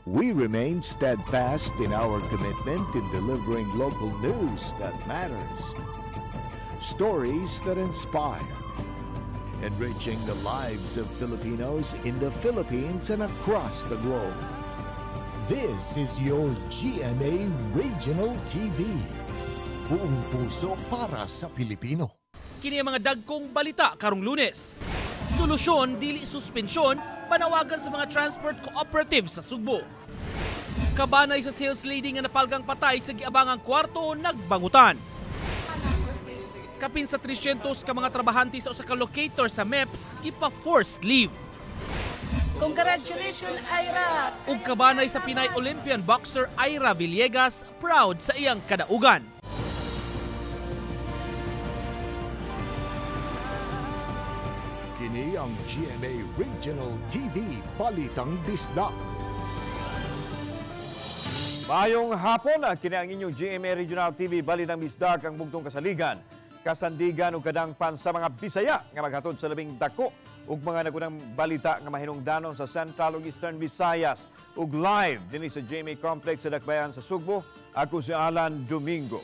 We remain steadfast in our commitment in delivering local news that matters. Stories that inspire. Enriching the lives of Filipinos in the Philippines and across the globe. This is your GMA Regional TV. Buong puso para sa Pilipino. Kini ang mga dagkong balita karong Lunes. Solusyon dili suspensyon panawagan sa mga transport cooperatives sa Sugbo. Kabanay sa sales lady nga napalgang patay sa giabangang kwarto nagbangutan. Kapin sa 300 ka mga trabahante sa usa ka locator sa MEPS gipa-forced leave. Congratulations, Ira! Ug kabanay sa Pinay Olympian boxer Ira Villegas proud sa iyang kadaugan. Kini ang GMA Regional TV Balitang Bisdak. Mayong hapon, kini ang inyong GMA Regional TV Balitang Bisdak ang bugtong kasaligan, kasandigan ug kadangpan sa mga Bisaya nga maghatod sa labing dako ug mga nagunang balita nga mahinungdanon sa Central ug Eastern Visayas ug live dinhi sa GMA Complex sa Dakbayan sa Sugbo. Ako si Alan Domingo.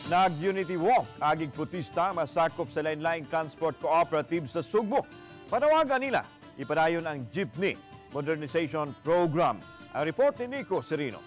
Nag-unity walk agig protesta masakop sa lain-laing transport cooperative sa Sugbo. Panawagan nila ipadayon ang jeepney modernization program. Ang report ni Nico Serino.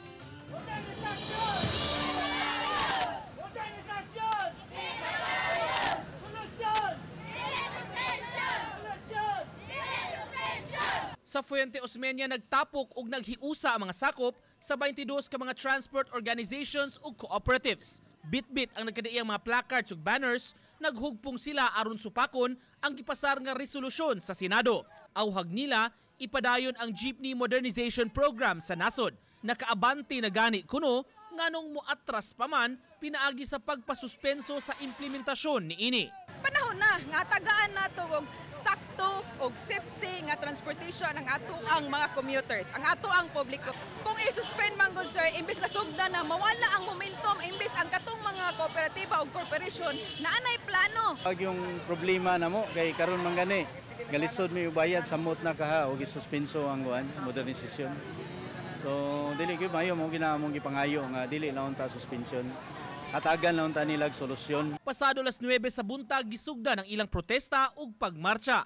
Sa Fuente Osmeña nagtapok ug naghiusa ang mga sakop sa 22 ka mga transport organizations ug cooperatives. Bit-bit ang nagkadaiyang mga placards ug banners, naghugpong sila aron supakon ang gipasar nga resolusyon sa Senado. Awhag nila ipadayon ang jeepney modernization program sa nasod. Nakaabante na gani kuno nganong moatras pa man pinaagi sa pagpasuspenso sa implementasyon niini. Panahon na nga tagaan nato og sakto og safety nga transportation ang ato ang mga commuters, ang ato ang publiko. Kung i-suspend man gud sir, imbes na sugdan na mawala ang momentum, imbes ang katong mga kooperatiba o corporation na anay plano. Pag yung problema na mo kay karon man gani galisod mi bayad samot na kaha og isuspenso ang modernisasyon. So dili gyud mayo mo ginamong gipangayo nga dili na unta suspension. Hatagan na unta nilag solusyon. Pasado las 9 sa buntag gisugdan ang ilang protesta ug pagmarcha.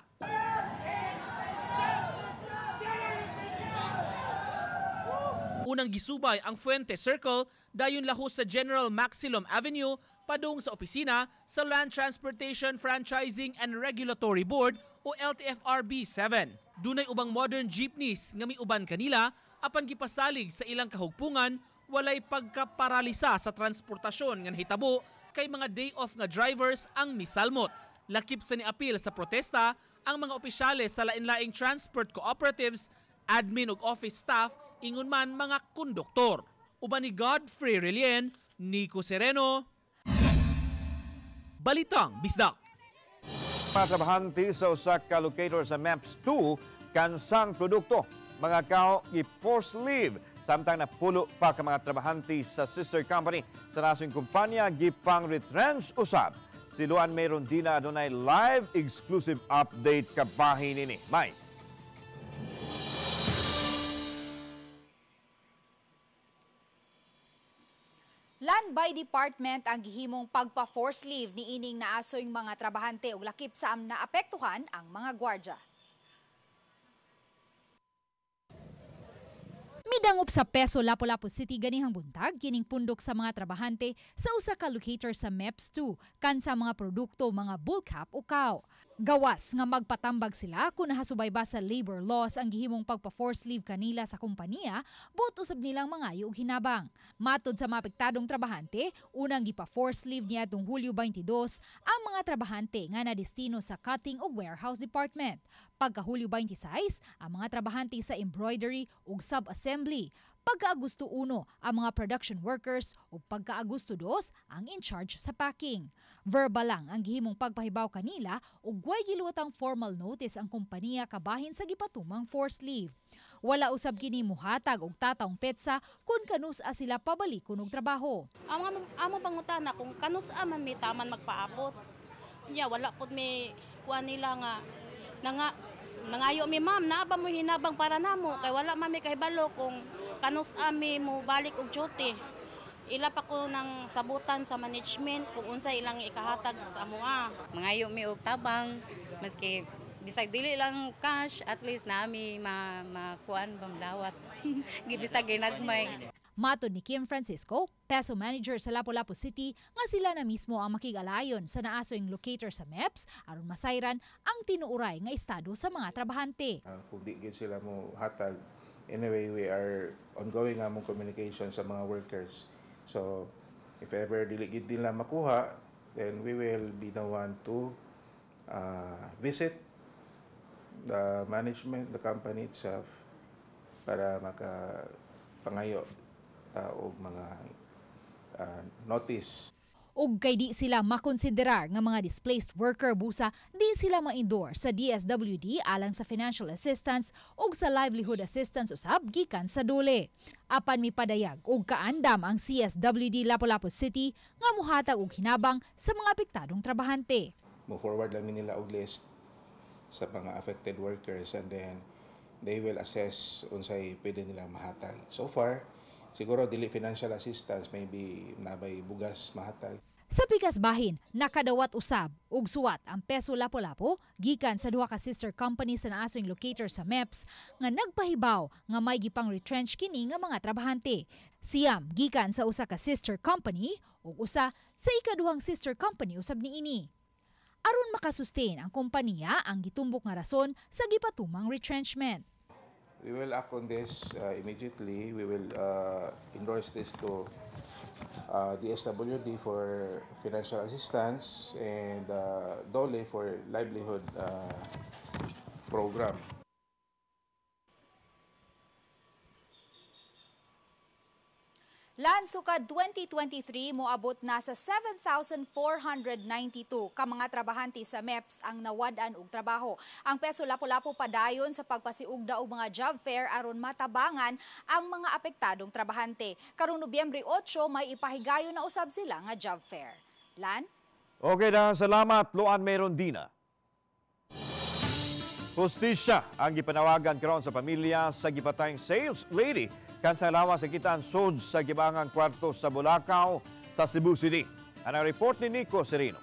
Unang gisubay ang Fuente Circle dayon lahos sa General Maximum Avenue padung sa opisina sa Land Transportation Franchising and Regulatory Board o LTFRB 7. Dunay ubang modern jeepneys nga miuban kanila apan gipasalig sa ilang kahugpungan walay pagkaparalisa sa transportasyon nga hitabo kay mga day off nga drivers ang misalmot. Lakip sa niapil sa protesta ang mga opisyales sa lain-laing transport cooperatives, admin ug office staff ingon man mga konduktor. Uban ni Godfrey Relien, Nico Sereno, Balitang Bisdak. Mga trabahante sa usa ka locator sa MEPS 2 kansang produkto mga kao i-force leave samtang napulo pa ka mga trabahante sa sister company sa nasong kumpanya gipang retrench usab. Si Luan Merondina adunay live exclusive update kabahin nini. May Land by Department ang gihimong pagpa-force leave ni ining naasoy mga trabahante ug lakip sa naapektuhan ang mga gwardya. Midangop sa Peso Lapu-Lapu City ganihang buntag kining pundok sa mga trabahante sa usa ka locator sa MEPS 2 kansa mga produkto mga bull cap o cow. Gawas nga magpatambag sila kung nahasubay ba sa labor laws ang gihimong pagpa-force leave kanila sa kompanya, but usab nilang mangayo og hinabang. Matod sa maapektadong trabahante, unang gipa-force leave niadtong Hulyo 22 ang mga trabahante nga nadestino sa cutting ug warehouse department. Pagka Hulyo 26, ang mga trabahante sa embroidery ug sub-assembly. Pagka-Agosto 1, ang mga production workers ug pagka-Agosto 2, ang in-charge sa packing. Verbal lang ang gihimong pagpahibaw kanila ug way giluwatang formal notice ang kompanya kabahin sa gipatumang forced leave. Wala usab kini muhatag og tataong petsa kung kanus-a sila pabalikon og trabaho. Amo pangutana kung kanus-a man may taman magpaabot. Nya wala pud may kuan nila nga Nangayo mi ma'am, naa ba mo hinabang para namo kay wala mami kahibalo kung kanus ami mo balik og duty. Ila pa ko ng sabutan sa management kung unsa ilang ikahatag sa amoa. Mangayo mi og tabang maski bisag dili lang cash, at least nami makuan bamdawat. Gibisag ginagmay. Matod ni Kim Francisco, peso manager sa Lapu-Lapu City, nga sila na mismo ang makigalayon sa naasoing locator sa MEPS aron masayran ang tinuuray nga estado sa mga trabahante. Kung di gid sila mo hatag, anyway, we are ongoing among communication sa mga workers. So, if ever dili gid nila makuha, then we will be the one to visit the management, the company itself, para makapangayo og mga notice. Ug kay di sila makonsiderar nga mga displaced worker busa, di sila ma-endorse sa DSWD alang sa financial assistance ug sa livelihood assistance usab gikan sa dole. Apan mipadayag ug kaandam ang CSWD Lapu-Lapu City nga mohatag og hinabang sa mga apektadong trabahante. Move forward lang nila og list sa mga affected workers, and then they will assess unsay pwede nila mahatag. So far, siguro dili financial assistance, maybe nabay bugas mahatag. Sa pikas bahin, nakadawat usab ug suwat ang peso Lapu-Lapu gikan sa duha ka sister company sa naasoing locator sa MEPS nga nagpahibaw nga may gipang retrench kini nga mga trabahante. Siyam gikan sa usa ka sister company ug usa sa ikaduhang sister company usab niini. Aron makasustain ang kompanya ang gitumbok nga rason sa gipatumang retrenchment. We will act on this immediately. We will endorse this to DSWD for financial assistance and DOLE for livelihood program. Lansukad 2023 moabot na sa 7,492 ka mga trabahante sa MEPS ang nawad-an og trabaho. Ang peso Lapu-Lapu padayon sa pagpasiugda og mga job fair aron matabangan ang mga apektadong trabahante. Karong Nobyembre 8 may ipahigayon na usab sila nga job fair. Lan? Okay na, salamat Luan Merondina. Hustisya ang gipanawagan karon sa pamilya sa gipatayng sales lady kansa lawas sa kitaan sud sa gibangang kwarto sa Bulacau sa Cebu City. Ang report ni Nico Serino.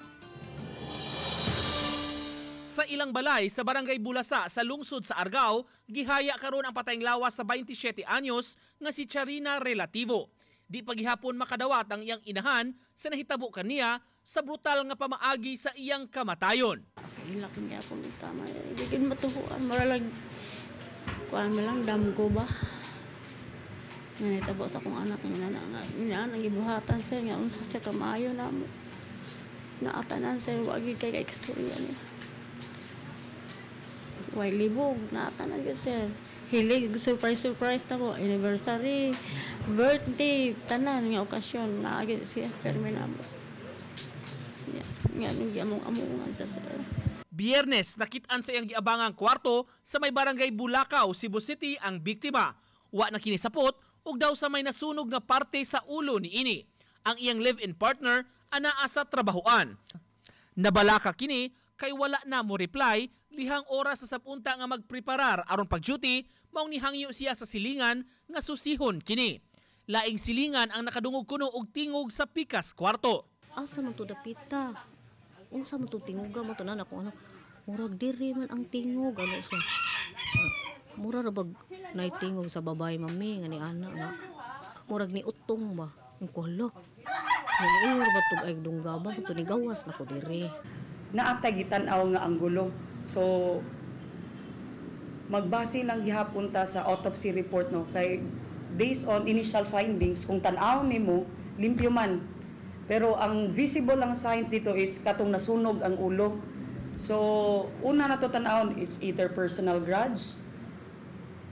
Sa ilang balay sa Barangay Bulasa sa lungsod sa Argao, gihaya karon ang patayng lawas sa 27 anyos nga si Charina Relativo. Di pagihapon makadawat ang iyang inahan sa nahitabo kaniya sa brutal nga pamaagi sa iyang kamatayon. Hilak niya akong tama. Bigyan matuhuan. Maralag kuhaan mo lang damgo ba? Nanitabo sa akong anak nga nang ibuhatan sir nga unsa siya kamayo na mo. Naatanan sir wagi kay istorya niya. Way libog naatanan ko sir. Hilig surprise na ko anniversary, birthday, tanan nga okasyon naagi siya permi na mo. Nga nung among sa sir. Biyernes, nakitaan sa iyang giabangang kwarto sa may Barangay Bulacau, Cebu City ang biktima. Wa na kinisapot ug daw sa may nasunog nga parte sa ulo ni ini. Ang iyang live-in partner anaa sa trabahoan. Nabalaka kini kay wala na mo reply, lihang oras sa sapunta nga magpreparar aron pag-duty, maong nihangyo siya sa silingan nga susihon kini. Laing silingan ang nakadungog kuno og tingog sa pikas kwarto. Asa man to dapita? Unsa man to tinguga man to na ako ano? Murag diri man ang tingog ano siya. Mura ra bag naitingog sa babae mami nga ni ana na. Murag ni utong ba? Ang kulo. Ni ba tug ay dunggaban to ni gawas na ko diri. Naatay gitan-aw nga ang gulo. So magbase lang gihapon ta sa autopsy report no kay based on initial findings kung tan-aw nimo limpyo man. Pero ang visible lang signs dito is katong nasunog ang ulo. So una na to tan-aw it's either personal grudge.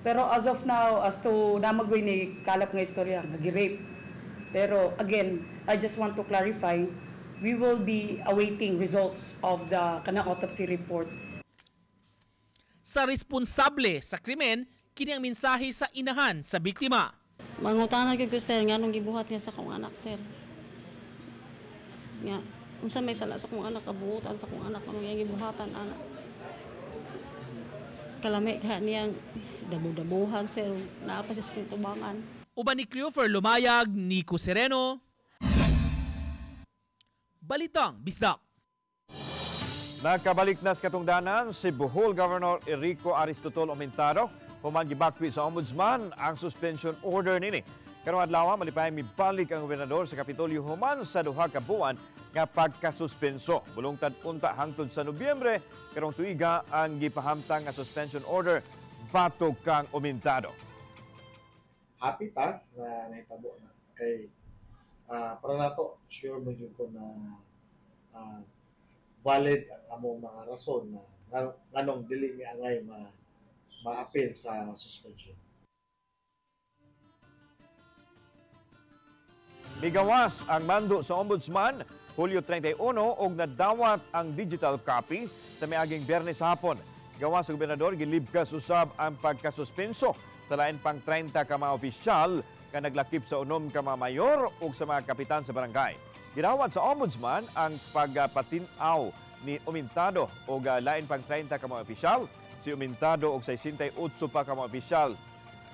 Pero as of now as to namagway ni kalap nga istorya nga gi-rape. Pero again, I just want to clarify, we will be awaiting results of the kanang autopsy report. Sa responsable sa krimen, kini ang mensahe sa inahan sa biktima. Mangutana gyud ko sir nganong gibuhat niya sa akong anak sir. Nga, unsa may sala sa akong anak kabuutan sa akong anak anong iyang gibuhatan anak. Kalami ka niyang damo-damuhan sa naapa sa tubangan. Uban ni Cleofer Lumayag, Nico Sereno. Balitang Bisdak. Nakabalik na sa katungdanan si Bohol Governor Enrico Aristotol Aumentado human gibakwi sa Ombudsman ang suspension order nini. Karong adlaw malipay mibalik ang gobernador sa Kapitolyo human sa duha ka buwan nga pagkasuspenso. Bulungtad unta hangtod sa Nobyembre karong tuiga ang gipahamtang nga suspension order batok kang Aumentado. Happy ta na nahitabo na kay para nato sure mo jud ko na valid ang among mga rason na nganong dili mi angay ma-appeal sa suspension. Migawas ang mando sa Ombudsman Hulyo 31 og nadawat ang digital copy sa miaging Biyernes hapon. Gawas sa gobernador gilibkas usab ang pagkasuspenso sa lain pang 30 ka mga opisyal nga naglakip sa unom ka mga mayor ug sa mga kapitan sa barangay. Girawat sa Ombudsman ang pagpatinaw ni Aumentado o lain pang 30 ka mga opisyal, si Aumentado og 68 pa ka mga opisyal.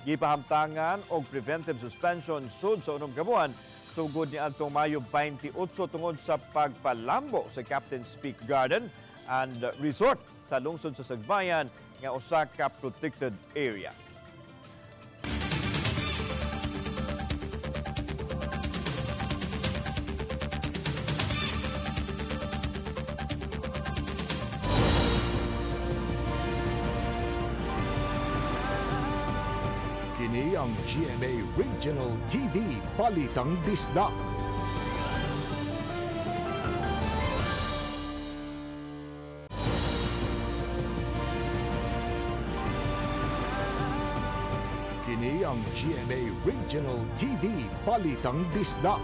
Gipahamtangan og preventive suspension sud sa unom ka buwan sugod ni adtong Mayo 28 tungod sa pagpalambo sa Captain's Peak Garden and Resort sa lungsod sa Sagbayan nga usa ka protected area. Kini ang GMA Regional TV Balitang Bisdak. Kini ang GMA Regional TV Balitang Bisdak.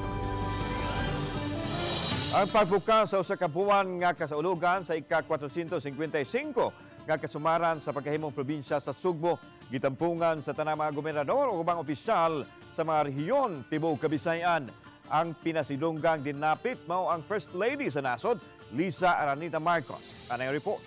Ang pagbuka sa usa ka buwan nga kasaulugan sa ika-455 nga kasumaran sa pagkahimong probinsya sa Sugbo, gitampungan sa tanang mga gobernador o ubang opisyal sa mga rehiyon tibuok Kabisayan. Ang pinasidunggang dinapit mao ang First Lady sa nasod, Lisa Aranita Marcos. Anay report.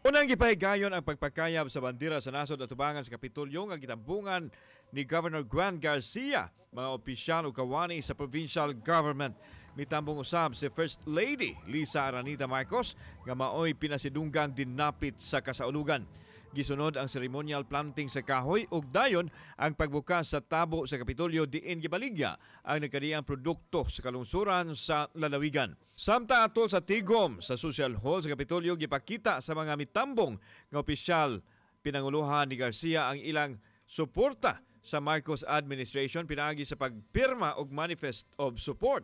Unang gipahigayon ang pagpakayab sa bandera sa nasod at tubangan sa Kapitolyo nga gitampungan ni Governor Juan Garcia, mga opisyal o kawani sa provincial government. Mitambong usab si First Lady Lisa Aranita Marcos nga maoy pinasidunggang dinapit sa kasaulugan. Gisunod ang ceremonial planting sa kahoy ug dayon ang pagbukas sa tabo sa Kapitolyo diin gibaligya ang nagkadiyang produkto sa kalungsuran sa lalawigan. Samtang atol sa tigom sa Social Hall sa Kapitolyo gipakita sa mga mitambong nga opisyal pinanguluhan ni Garcia ang ilang suporta sa Marcos administration pinaagi sa pagpirma og manifest of support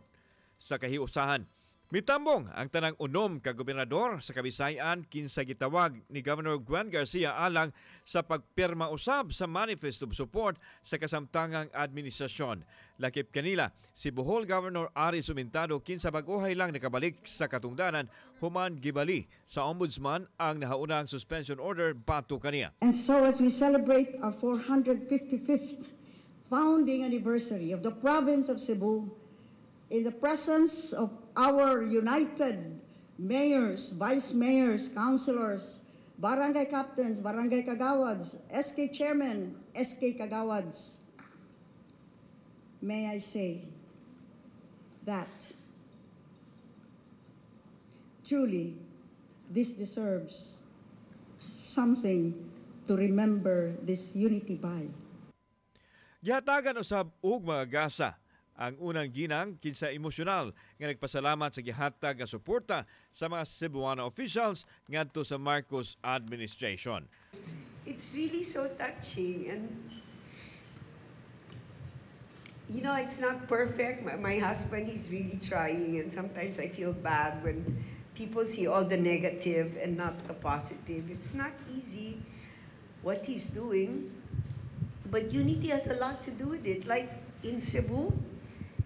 sa kahiusahan. Mitambong ang tanang unom ka gobernador sa Kabisayan kinsa gitawag ni Governor Juan Garcia alang sa pagpirma usab sa manifest of support sa kasamtangang administrasyon. Lakip kanila si Bohol Governor Aris Aumentado kinsa bag-ohay lang nakabalik sa katungdanan human gibali sa Ombudsman ang nahaunang suspension order batok kaniya. And so as we celebrate our 455th founding anniversary of the province of Cebu, in the presence of our united mayors, vice mayors, councilors, barangay captains, barangay kagawads, SK chairman, SK kagawads, may I say that truly this deserves something to remember this unity by. Gihatagan usab og mga gasa ang unang ginang kinsa emosyonal nga nagpasalamat sa gihatag nga suporta sa mga Cebuano officials ngadto sa Marcos administration. It's really so touching, and you know, it's not perfect. My husband, he's really trying, and sometimes I feel bad when people see all the negative and not the positive. It's not easy what he's doing, but unity has a lot to do with it. Like in Cebu,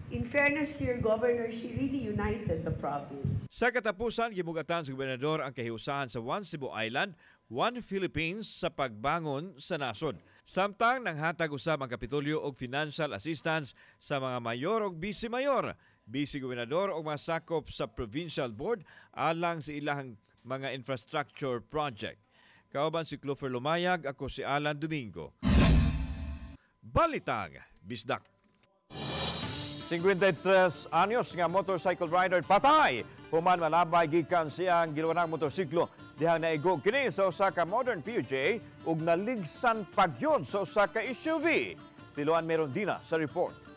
in fairness to your governor, she really united the province. Sa katapusan, gimugatan sa gobernador ang kahiusahan sa One Cebu Island, One Philippines sa pagbangon sa nasod. Samtang nanghatag usab ang Kapitolyo og financial assistance sa mga mayor ug vice-mayor, vice-gobernador o mga sakop sa provincial board alang sa ilang mga infrastructure project. Kauban si Clover Lumayag, ako si Alan Domingo. Balitang Bisdak. 53 anyos nga motorcycle rider patay human malabay gikan siyang giluwanang motorsiklo dihang naigo kini sa usa ka modern PUJ ug naligsan pagyod sa usa ka SUV. Tiluan Merondina sa report.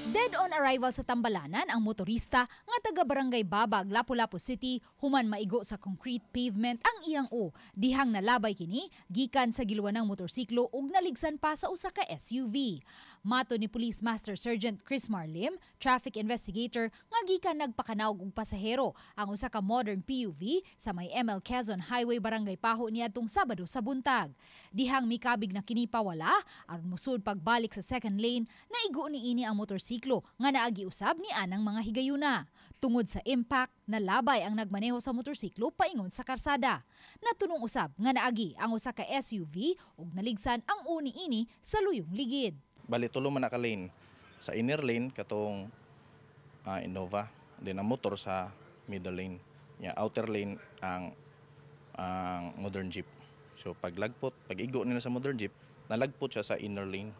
Dead on arrival sa Tambalanan ang motorista nga taga Barangay Babag, Lapu-Lapu City human maigo sa concrete pavement ang iyang dihang nalabay kini gikan sa giluwanang motorsiklo ug naligsan pa sa usa ka SUV. Mato ni Police Master Sergeant Chris Marlim, traffic investigator nga gikan nagpakanaog og pasahero ang usa ka modern PUV sa may ML Quezon Highway Barangay Paho niadtong Sabado sa buntag. Dihang mikabig na kini pawala aron musud pagbalik sa second lane naigo niini ang motorsiklo nga naagi usab ni anang mga higayuna. Tungod sa impact, nalabay ang nagmaneho sa motorsiklo paingon sa karsada. Natunong usab nga naagi ang usa ka SUV ug naligsan ang uni-ini sa luyong ligid. Bali tulo man ka lane. Sa inner lane katong Innova, then ang motor sa middle lane. Outer lane ang modern jeep. So paglagpot, pag-igo nila sa modern jeep, nalagpot siya sa inner lane.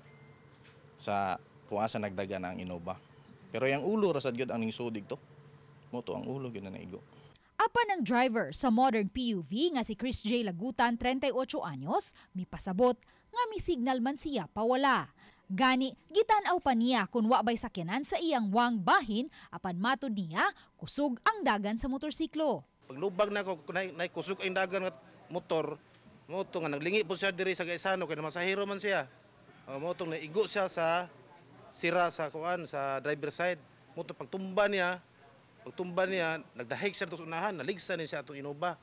Sa kung asa nagdaga na ang Innova. Pero yung ulo rasad gyud ang ningsudig to. Moto ang ulo gyud na naigo. Apan ang driver sa modern PUV nga si Chris J. Lagutan, 38 anyos, mipasabot nga misignal man siya pawala. Gani, gitanaw pa niya kung wa bay sakyanan sa iyang wang bahin apan matod niya kusog ang dagan sa motorsiklo. Paglubag na ko kusog ang dagan nga motor, moto nga naglingi po siya diri sa Gaisano kay masahero man siya. Moto naigo siya sa sira sa kuan sa driver side. Moto pagtumba niya nagdahig siya sa unahan, naligsan niya sa atong Innova.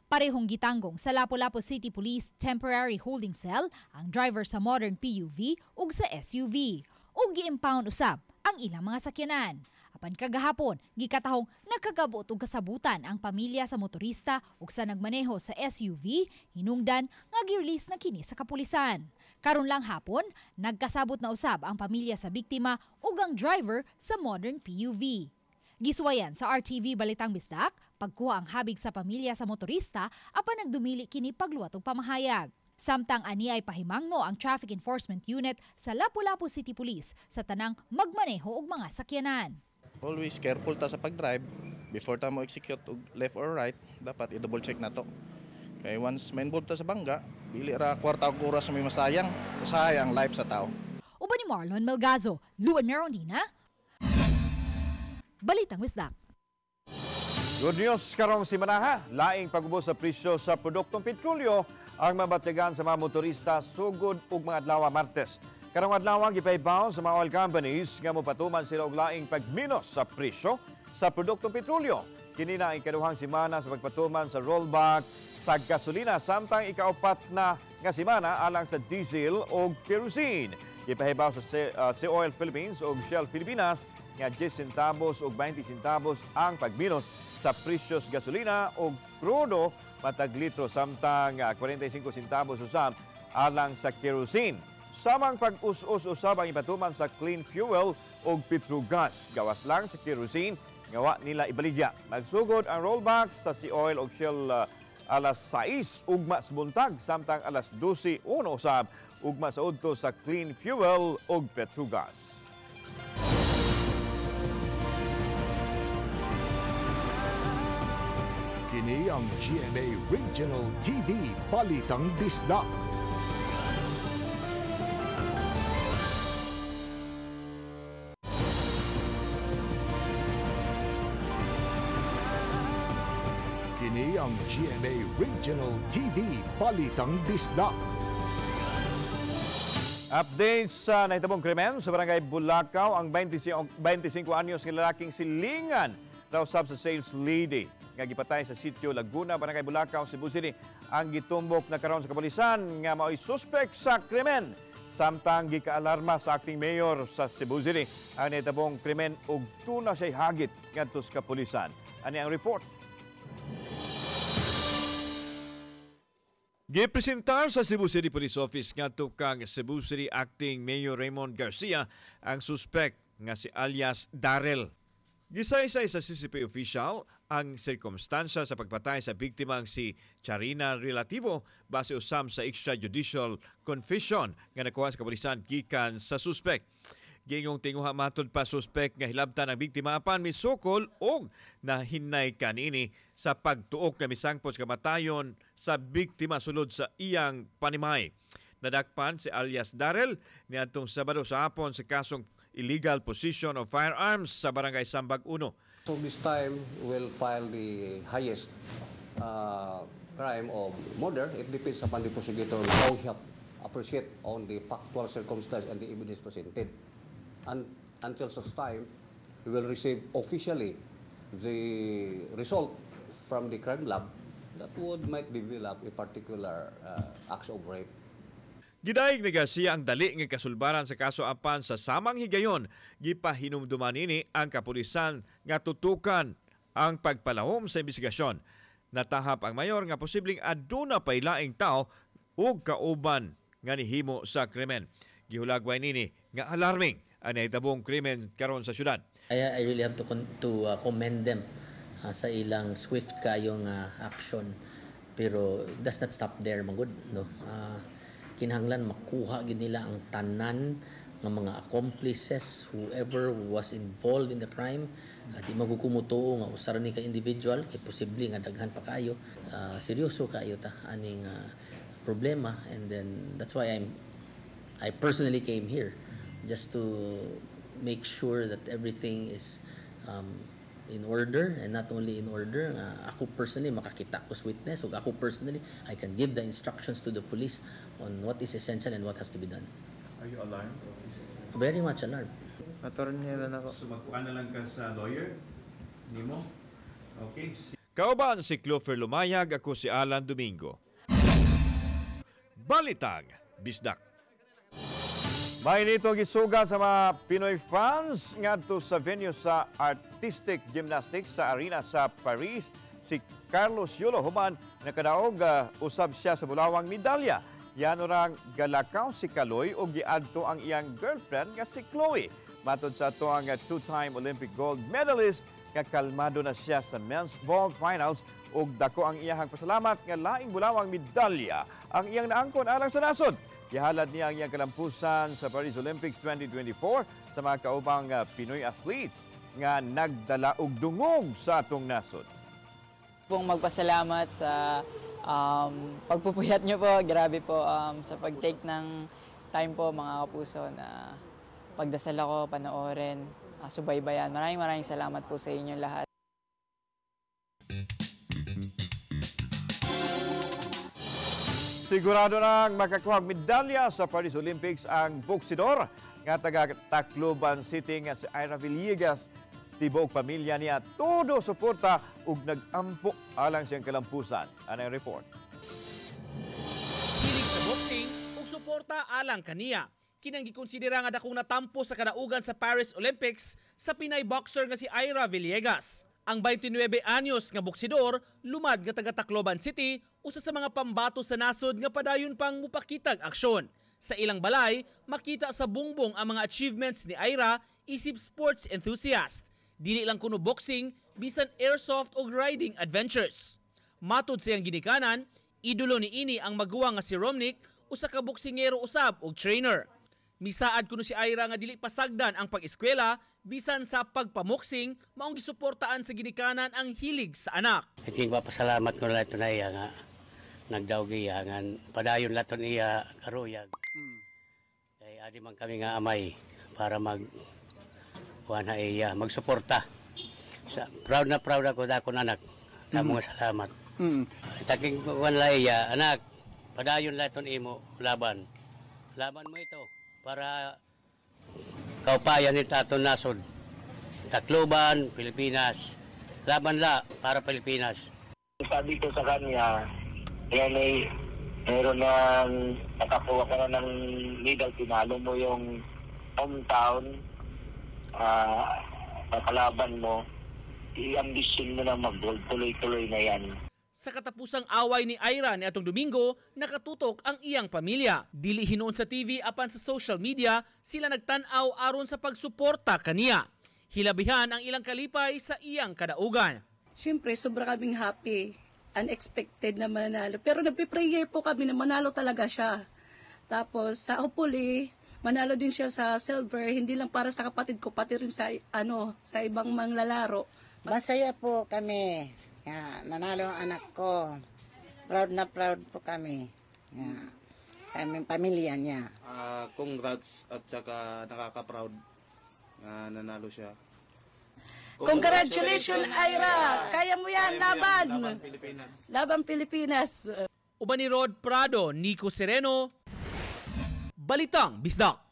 Parehong gitanggong sa Lapu-Lapu City Police Temporary Holding Cell ang driver sa modern PUV ug sa SUV. Ug gi-impound usab ang ilang mga sakyanan. Apan kagahapon, gikatahong nagkagabot og kasabutan ang pamilya sa motorista ug sa nagmaneho sa SUV, hinungdan nga gi-release na kini sa kapulisan. Karon lang hapon, nagkasabot na usab ang pamilya sa biktima ug ang driver sa modern PUV. Giswayan sa RTV Balitang Bisdak, pagkuha ang habig sa pamilya sa motorista apan nagdumili kini pagluwat og pamahayag. Samtang ani ay pahimangno ang Traffic Enforcement Unit sa Lapu-Lapu City Police sa tanang magmaneho og mga sakyanan. Always careful ta sa pag-drive before ta mo execute og left or right, dapat i-double check na to. Kay once ma-involve ta sa bangga, dili ra kwarta og oras may masayang life sa tao. Uban ni Marlon Melgazo, Luan Merondina, Balitang Wisdak. Good news karong simanaha, laing pag-ubos sa presyo sa produktong petrolyo ang mabatigan sa mga motorista sugod ug mga adlaw Martes. Karong adlaw gipaybaw sa mga oil companies nga mopatuman sila og laing pagminos sa presyo sa produktong petrolyo. Kini na ang ikaduhang semana sa pagpatuman sa rollback sa gasolina samtang ikaupat na nga semana alang sa diesel o kerosene. Gipahibaw sa Sea Oil Philippines o Shell Pilipinas nga 10 centavos o 20 centavos ang pagminos sa presyos gasolina o krudo matag litro samtang 45 centavos usab alang sa kerosene. Samang pag-us-us usab ang ipatuman sa clean fuel o petrogas. Gawas lang sa kerosene ngawa nila ibaligya. Nagsugod ang rollback sa Sea Oil o Shell alas 6 ugma sa buntag samtang alas 12 uno usab ugma sa udto sa clean fuel o petrogas. Kini ang GMA Regional TV Balitang Bisdak. Kini ang GMA Regional TV Balitang Bisdak. Update sa nahitabong krimen sa Barangay Bulacau, ang 25 anyos ng lalaking silingan raw sab sa sales lady nga gipatay sa sitio Laguna, Barangay Bulacau, Cebu City ang gitumbok na karon sa kapulisan nga mao'y suspect sa krimen. Samtang gikaalarma sa acting mayor sa Cebu City ang nahitabong krimen ug tuna siya'y hagit ngadto sa kapulisan. Ani ang report. Gipresentar sa Cebu City Police Office ngadto kang Cebu City Acting Mayor Raymond Garcia ang suspect nga si alias Darrell. Gisaysay sa CCP official ang sirkumstansya sa pagpatay sa biktimang si Charina Relativo base usam sa extrajudicial confession nga nakuha sa kapulisan gikan sa suspek. Gingong tinguha matod pa suspek nga hilabtan ang biktima apan misukol og nahinay kanini sa pagtuok nga misangpot sa kamatayon sa biktima sulod sa iyang panimay. Nadakpan si alias Darrell niadtong Sabado sa hapon sa kasong illegal possession of firearms sa Barangay Sambag 1. So this time, we'll file the highest crime of murder. It depends upon the prosecutor how he appreciate on the factual circumstance and the evidence presented. And until such time, we will receive officially the result from the crime lab that might develop a particular acts of rape. Gidayeg ni Garcia ang dali ng kasulbaran sa kaso apan sa samang higayon, gipahinumduman ini ang kapulisan nga tutukan ang pagpalahom sa investigasyon. Natahap ang mayor nga posibleng aduna pay laing tao ug kauban nga nihimo sa krimen. Gihulagway nini nga alarming ang nahitabong krimen karon sa syudad. I really have to commend them sa ilang swift kayong action, pero it does not stop there manggod, no. Kinahanglan makuha gid nila ang tanan ng mga accomplices, whoever was involved in the crime. Di magkukumutuo nga usara ni ka individual kay posible nga daghan pa kayo. Seryoso kayo ta aning problema, and then that's why I personally came here just to make sure that everything is in order, and not only in order, ako personally makakita ko as witness, o ako personally I can give the instructions to the police on what is essential and what has to be done. Are you alarmed? Very much alarmed. Attorney na ako. Sumakuan na lang ka sa lawyer nimo. Okay. Kauban si Clover Lumayag, ako si Alan Domingo. Balitang Bisdak. May nito gisuga sa mga Pinoy fans ngadto sa venue sa Artistic Gymnastics sa arena sa Paris. Si Carlos Yulo human nakadaog usab siya sa bulawang medalya. Yan orang galakaw si Kaloy o giadto ang iyang girlfriend nga si Chloe. Matod sa ato ang two-time Olympic gold medalist, kalmado na siya sa men's vault finals ug dako ang iyang pasalamat nga laing bulawang medalya ang iyang naangkon alang sa nasod. Gihalad niya ang iyang kalampusan sa Paris Olympics 2024 sa mga kaubang Pinoy athletes nga nagdala og dungog sa atong nasod. Pong magpasalamat sa pagpupuyat niyo po, grabe po sa pag-take ng time po mga kapuso na pagdasal ako, panoorin, subaybayan. Maraming salamat po sa inyo lahat. Sigurado nang makakuha medalya sa Paris Olympics ang boksidor nga taga Tacloban City nga si Ira Villegas. Tibok pamilya niya todo suporta ug nag-ampo alang siyang kalampusan. Anong report? Hilig sa boxing ug suporta alang kaniya. Kinang gikonsidera nga dakong natampo sa kadaugan sa Paris Olympics sa Pinay boxer nga si Ira Villegas. Ang 29 anyos nga boksidor lumad nga taga Tacloban City usa sa mga pambato sa nasod nga padayon pang mupakitag aksyon. Sa ilang balay, makita sa bungbong ang mga achievements ni Ira isip sports enthusiast. Dili lang kuno boxing, bisan airsoft o riding adventures. Matod sa iyang ginikanan, idolo ni ini ang maguwa nga si Romnick, usa ka boksingero usab og trainer. Misaad kuno si Ira nga dili pasagdan ang pag-eskwela bisan sa pagpamoksing, maong gisuportaan sa ginikanan ang hilig sa anak. Iti papasalamat ko lahat na iya nga nagdaog iya nga padayon laton iya karuyag. Kay adi man kami nga amay para kuha iya magsuporta. Proud ako dako anak. Damo nga salamat. Taking kuha iya anak padayon laton imo laban. Laban mo ito para kaupayan ni aton nasod. Tacloban, Pilipinas. Laban la para Pilipinas. Sabi ko sa kanya, yan ay meron ng nakakuha ka na ng medal, tinalo mo yung hometown, kalaban mo, i-ambisyon mo na mag-gold, tuloy-tuloy na yan. Sa katapusang away ni Ira ni atong Domingo, nakatutok ang iyang pamilya. Dili hinuon sa TV apan sa social media, sila nagtan-aw aron sa pagsuporta kaniya. Hilabihan ang ilang kalipay sa iyang kadaugan. Siyempre, sobra kaming happy. Unexpected na mananalo. Pero nagpe-prayer po kami na manalo talaga siya. Tapos sa hopefully, manalo din siya sa silver, hindi lang para sa kapatid ko, pati rin sa sa ibang manglalaro. Masaya po kami. Nanalo ang anak ko. Proud na proud po kami. Kaming pamilya niya. Congrats at saka nakaka-proud na nanalo siya. Congratulations, Ira! Kaya mo yan, laban! Laban Pilipinas. Laban Pilipinas. Uban ni Rod Prado, Nico Sereno, Balitang Bisdak.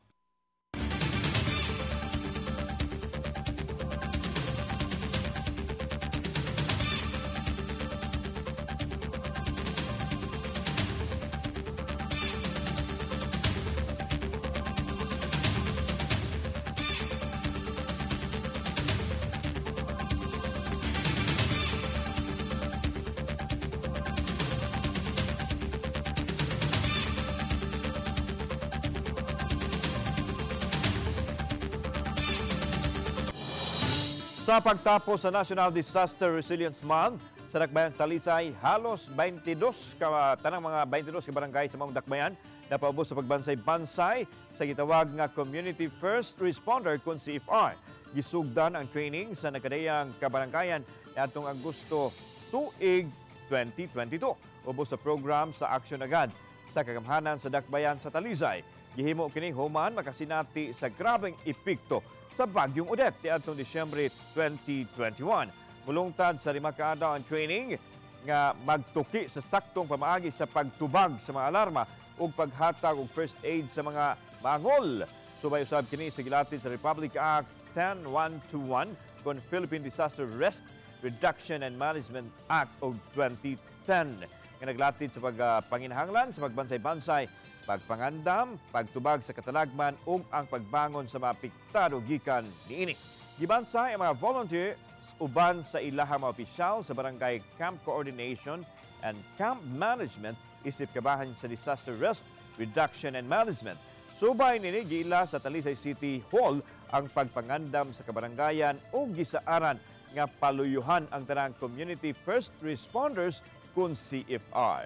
Sa pagtapos sa National Disaster Resilience Month, sa Dakbayan Talisay, halos 22 ka barangay sa mga dakbayan na paubos sa pagbansay-bansay sa gitawag nga Community First Responder kung CFR. Gisugdan ang training sa nakadayang kabaranggayan atong Agosto 2, 2022. Ubos sa program sa Aksyon Agad sa kagamhanan sa Dakbayan sa Talisay. Gihimo kini human makasinati sa grabeng epekto sa Bagyong Odette tiadtong Disyembre 2021. Mulungtad sa 5 ka adlaw ang training nga magtuki sa saktong pamaagi sa pagtubag sa mga alarma ug paghatag og first aid sa mga mangol. Subay usab kini sa gilatid sa Republic Act 10121 kon Philippine Disaster Risk Reduction and Management Act of 2010 nga naglatid sa pagpanginahanglan sa pagbansay-bansay, pagpangandam, pagtubag sa katalagman ug ang pagbangon sa mga apektado gikan niini. Gibansay ang mga volunteers uban sa ilahang mga opisyal sa Barangay Camp Coordination and Camp Management isip kabahan sa Disaster Risk Reduction and Management. Subay nini giila sa Talisay City Hall ang pagpangandam sa kabarangayan ug gisaaran nga paluyuhan ang tanang Community First Responders kun CFR.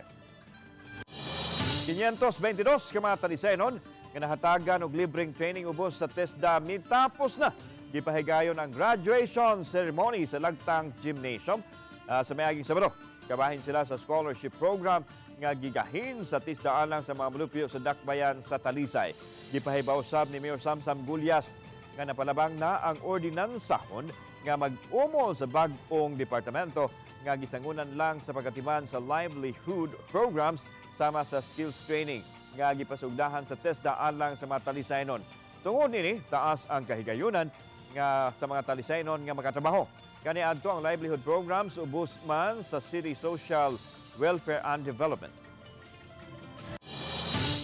522 ka mga Talisaynon nga nahatagan og libreng training ubos sa TESDA mitapos na gipahigayon ang graduation ceremony sa Lagtang Gymnasium sa mayaging Sabado. Kabahin sila sa scholarship program nga gigahin sa TESDA alang sa mga malupyo sa Dakbayan sa Talisay. Gipahibaw usab ni Mayor Samsam Gulyas nga napalabang na ang ordinansahon nga mag-umol sa bag-ong departamento nga gisangunan lang sa pagkatiman sa livelihood programs sama sa skills training nga gipasugdahan sa TESDA alang sa mga Talisaynon. Tungod nini, taas ang kahigayunan nga sa mga Talisaynon nga makatrabaho. Kaniadto ang livelihood programs ubos man sa City Social Welfare and Development.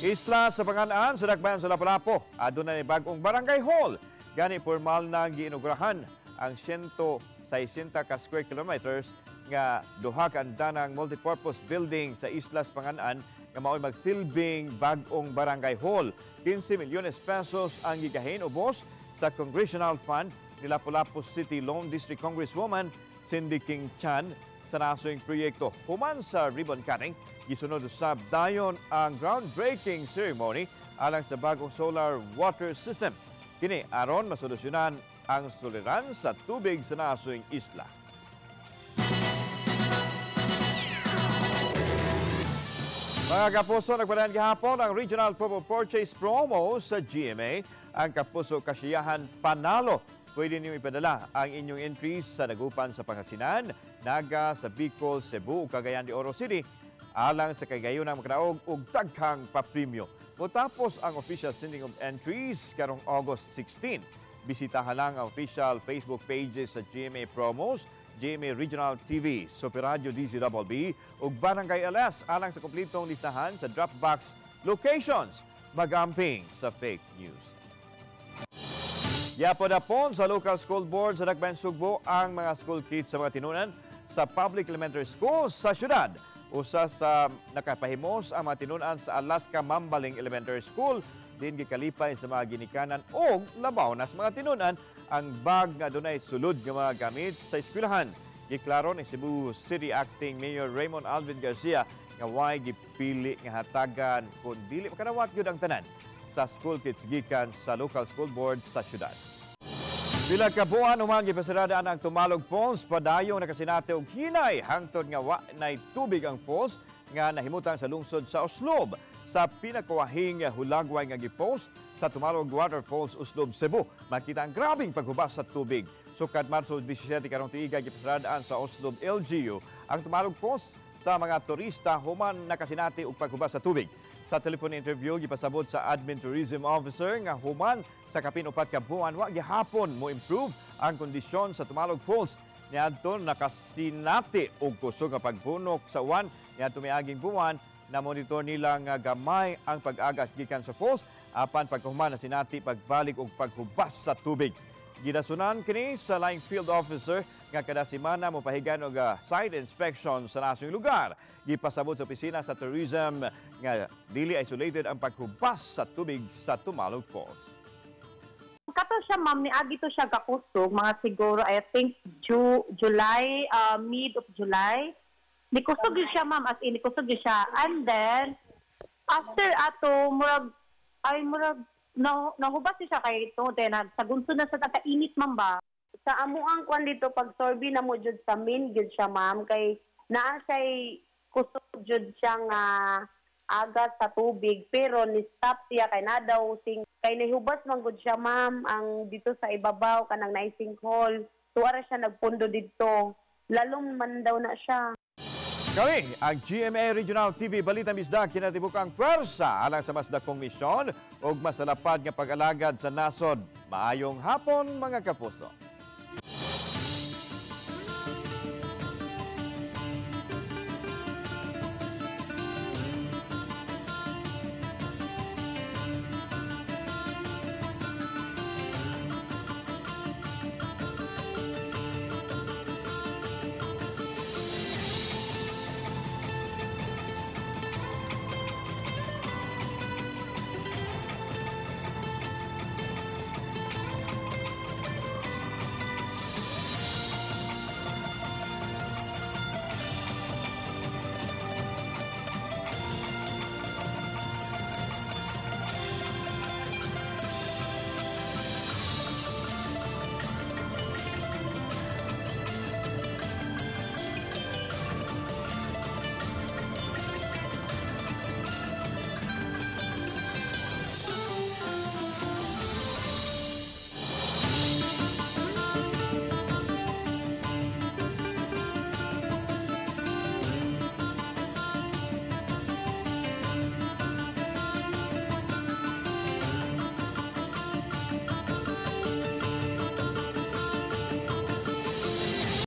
Isla sa Panganaan sa Dakbayan sa Lapu-Lapu, aduna ni bag-ong barangay hall. Gani formal na giinugurahan ang 160 ka square kilometers nga duha ka andanang multipurpose building sa Islas Panganaan nga mao'y magsilbing bag-ong barangay hall. 15 milyones pesos ang gigahin ubos sa Congressional Fund ni Lapu-Lapu City Lone District Congresswoman Cindy King Chan sa nasuyng proyekto. Human sa ribbon cutting, gisunod usab dayon ang groundbreaking ceremony alang sa bagong solar water system. Kini aron masolusyonan ang suliran sa tubig sa nasuyng isla. Mga kapuso, nagpadaan gihapon ang Regional Purple Purchase Promo sa GMA. Ang kapuso kasiyahan panalo. Pwede niyo ipadala ang inyong entries sa Dagupan sa Pangasinan, Naga sa Bicol, Cebu, Cagayan de Oro City, alang sa kagayunang makadaog ug daghang papremyo. Matapos ang official sending of entries karong August 16. Bisitahan lang ang official Facebook pages sa GMA Promos, GMA Regional TV, Super Radio DZBB ug Barangay LS alang sa kumpletong listahan sa Dropbox locations. Magamping sa fake news. Yapodapon sa local school board sa Dakbayan Sugbo ang mga school kits sa mga tinunan sa public elementary schools sa syudad. Usa sa nakapahimos ang mga tinunan sa Alaska Mambaling Elementary School. Din gikalipay sa mga ginikanan o labaw na sa mga tinunan ang bag nga dunay sulod nga mga gamit sa eskwelahan. Giklaro ni Cebu City Acting Mayor Raymond Alvin Garcia nga way gipili nga hatagan kung dili makanawat gyud ang tanan sa school kits gikan sa local school board sa syudad. Pila ka buwan human gipasaradaan ang Tumalog Falls, padayong nakasinati og hinay hangtod nga wa nay tubig ang falls nga nahimutang sa lungsod sa Oslob. Sa pinakawahing hulagway nga gipost sa Tumalog Waterfalls, Oslob, Cebu, makita ang grabing paghubas sa tubig. Sukad Marso 17 karong tuiga gipasaradaan sa Oslob LGU ang Tumalog Falls sa mga turista human nakasinati og paghubas sa tubig. Sa telephone interview gipasabot sa Admin Tourism Officer nga human sa kapin-upat ka buwan wa gihapon mo improve ang kondisyon sa Tumalog Falls. Niadton nakasinati og kusog nga pagbunok sa uwan niadto miaging buwan na monitor nila nga gamay ang pag-agas gikan sa falls apan pagkahuman na sinati pagbalik og paghubas sa tubig. Gidasunan kini sa Line Field Officer nga kada semana mopahigan og site inspection sa nasong lugar. Gipasabot sa opisina sa tourism nga dili isolated ang paghubas sa tubig sa Tumalog Falls. Kato siya ma'am, niagi to siya kakusog, mga siguro I think July, mid of July. Nikusog siya ma'am, as in nikusog siya. And then, after ato, murag, nahubas siya kay ito. Then, sagunso na sa tatainit ma'am ba? Sa amuang kwan dito, pag sorbi na mo jud sa main jud siya ma'am, kay naa siya'y kusog jud siyang agas sa tubig. Pero ni-stop siya kay na daw kay nahubas man gud siya ma'am, ang dito sa ibabaw, kanang na-sink hole. Tuwara siya nagpundo dito. Lalong man daw na siya. Kami, ang GMA Regional TV Balita Misda, kinatibukang pwersa alang sa mas dakong misyon o mas lapad nga pag-alagad sa nasod. Maayong hapon mga kapuso.